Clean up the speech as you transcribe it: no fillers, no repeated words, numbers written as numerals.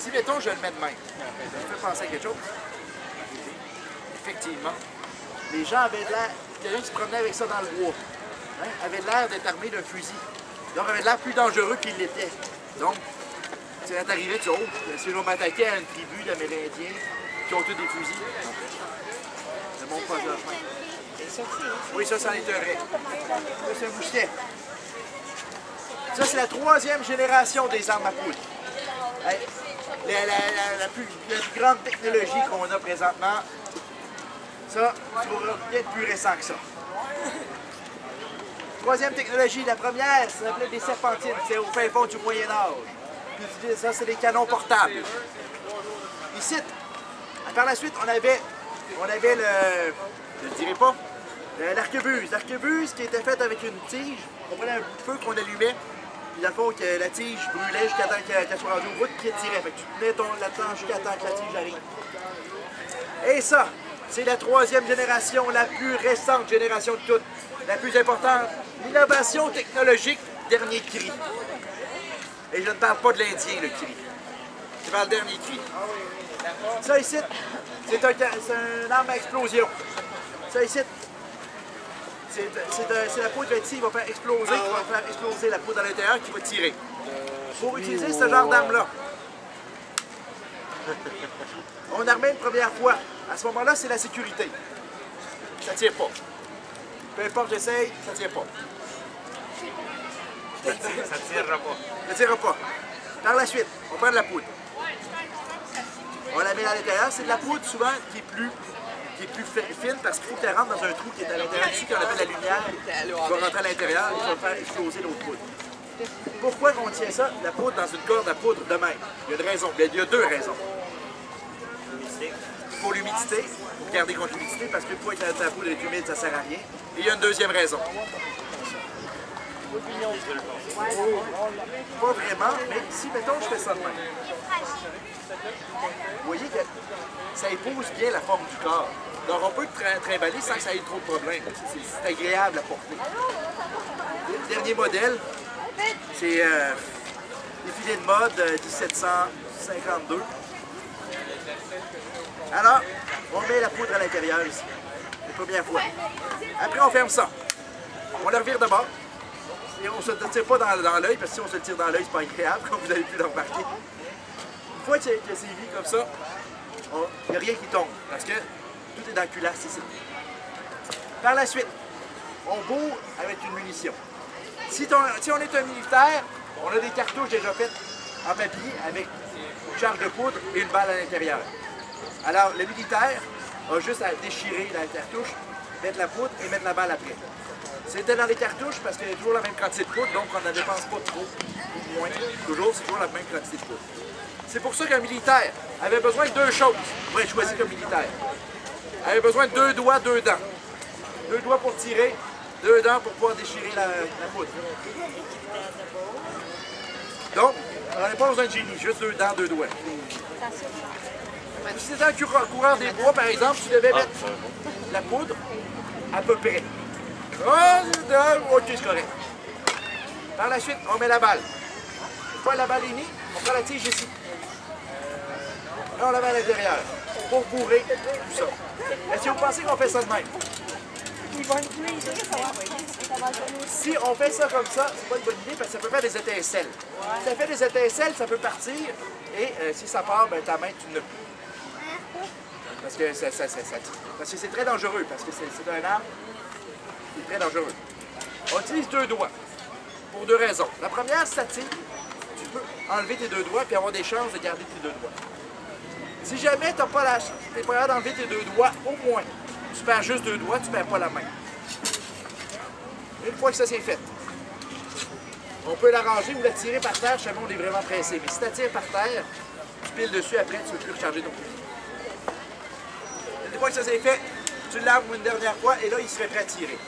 Si, mettons, je le mets de même, ça fait penser à quelque chose. Effectivement. Les gens avaient l'air, quelqu'un qui se promenait avec ça dans le bois, hein, avait l'air d'être armé d'un fusil. Donc, avait l'air plus dangereux qu'il l'était. Donc, c'est quand t'arrivais, tu dis, oh, si l'on m'attaquait à une tribu d'Amérindiens qui ont tous des fusils, le monde passe leur chemin. Oui, ça, c'en est un vrai. Ça, c'est un mousquet. Ça, c'est la 3e génération des armes à poudre. La plus grande technologie qu'on a présentement, ça, tu vas bien plus récent que ça. 3e technologie, la première, ça s'appelait des serpentines, c'est au fin fond du Moyen-Âge. Ça, c'est des canons portables. Ici, par la suite, on avait le, je ne dirais pas, l'arquebuse. L'arquebuse qui était faite avec une tige. On prenait un bout de feu qu'on allumait, puis dans le fond, que la tige brûlait jusqu'à temps qu'elle soit rendue au bout, qui tirait. Fait que tu tenais ton latin jusqu'à temps que la tige arrive. Et ça, c'est la 3e génération, la plus récente génération de toutes, la plus importante. L'innovation technologique, dernier cri. Et je ne parle pas de l'Indien, le cri. Je parle dernier cri. Ça ici, c'est un arme à explosion. Ça ici, c'est la poudre qui va faire exploser, qui va faire exploser la poudre à l'intérieur, qui va tirer. Pour utiliser ce genre d'arme-là, on armait une première fois. À ce moment-là, c'est la sécurité. Ça ne tire pas. Peu importe, j'essaye, ça ne tire pas. Ça ne tirera pas. Ça ne tirera pas. Par la suite, on prend de la poudre. On la met à l'intérieur. C'est de la poudre souvent qui est plus fine parce qu'il faut qu'elle rentre dans un trou qui est à l'intérieur ici, qu'on appelle la lumière, qui va rentrer à l'intérieur et qui va faire exploser l'autre poudre. Pourquoi on tient ça, la poudre, dans une corde à poudre de même? Il y a une raison. Il y a 2 raisons. Pour l'humidité, pour garder contre l'humidité, parce qu'une fois que la poudre est humide, ça ne sert à rien. Et il y a une 2e raison. Pas vraiment, mais si, mettons, je fais ça de même. Vous voyez que ça épouse bien la forme du corps. Donc, on peut trimballer sans que ça ait trop de problèmes. C'est agréable à porter. Le dernier modèle, c'est défilé de mode 1752. Alors, on met la poudre à l'intérieur ici, la première fois. Après, on ferme ça. On la revire de bord. Et on ne se le tire pas dans l'œil, parce que si on se le tire dans l'œil, c'est pas agréable, comme vous avez pu le remarquer. Une fois que c'est mis comme ça, il n'y a rien qui tombe, parce que tout est dans le culasse ici. Par la suite, on bourre avec une munition. Si on est un militaire, on a des cartouches déjà faites en papier avec une charge de poudre et une balle à l'intérieur. Alors, le militaire a juste à déchirer la cartouche, mettre la poudre et mettre la balle après. C'était dans les cartouches parce qu'il y a toujours la même quantité de poudre, donc on ne dépense pas trop ou moins. Toujours, c'est toujours la même quantité de poudre. C'est pour ça qu'un militaire avait besoin de 2 choses pour être choisi comme militaire. Il avait besoin de 2 doigts, 2 dents. 2 doigts pour tirer, 2 dents pour pouvoir déchirer la poudre. Donc, on n'avait pas besoin de génie, juste 2 dents, 2 doigts. Si c'était un coureur des bois, par exemple, tu devais mettre la poudre à peu près. Ok, c'est correct. Par la suite, on met la balle. Une fois la balle est mise, on prend la tige ici. Là, on la met à l'intérieur pour bourrer tout ça. Est-ce que vous pensez qu'on fait ça de même? Si on fait ça comme ça, c'est pas une bonne idée parce que ça peut faire des étincelles. Si ça fait des étincelles, ça peut partir et si ça part, ben, ta main, tu ne peux. Parce que c'est très dangereux, parce que c'est un arme qui est très dangereux. On utilise 2 doigts pour 2 raisons. La première, si ça tire, tu peux enlever tes 2 doigts et avoir des chances de garder tes 2 doigts. Si jamais tu n'es pas capable d'enlever tes 2 doigts, au moins, tu perds juste 2 doigts, tu ne perds pas la main. Une fois que ça c'est fait, on peut la ranger ou la tirer par terre, jamais on est vraiment pressé. Mais si tu la tires par terre, tu piles dessus après, tu ne peux plus recharger ton fusil. Une fois que ça c'est fait, tu l'armes une dernière fois et là, il serait prêt à tirer.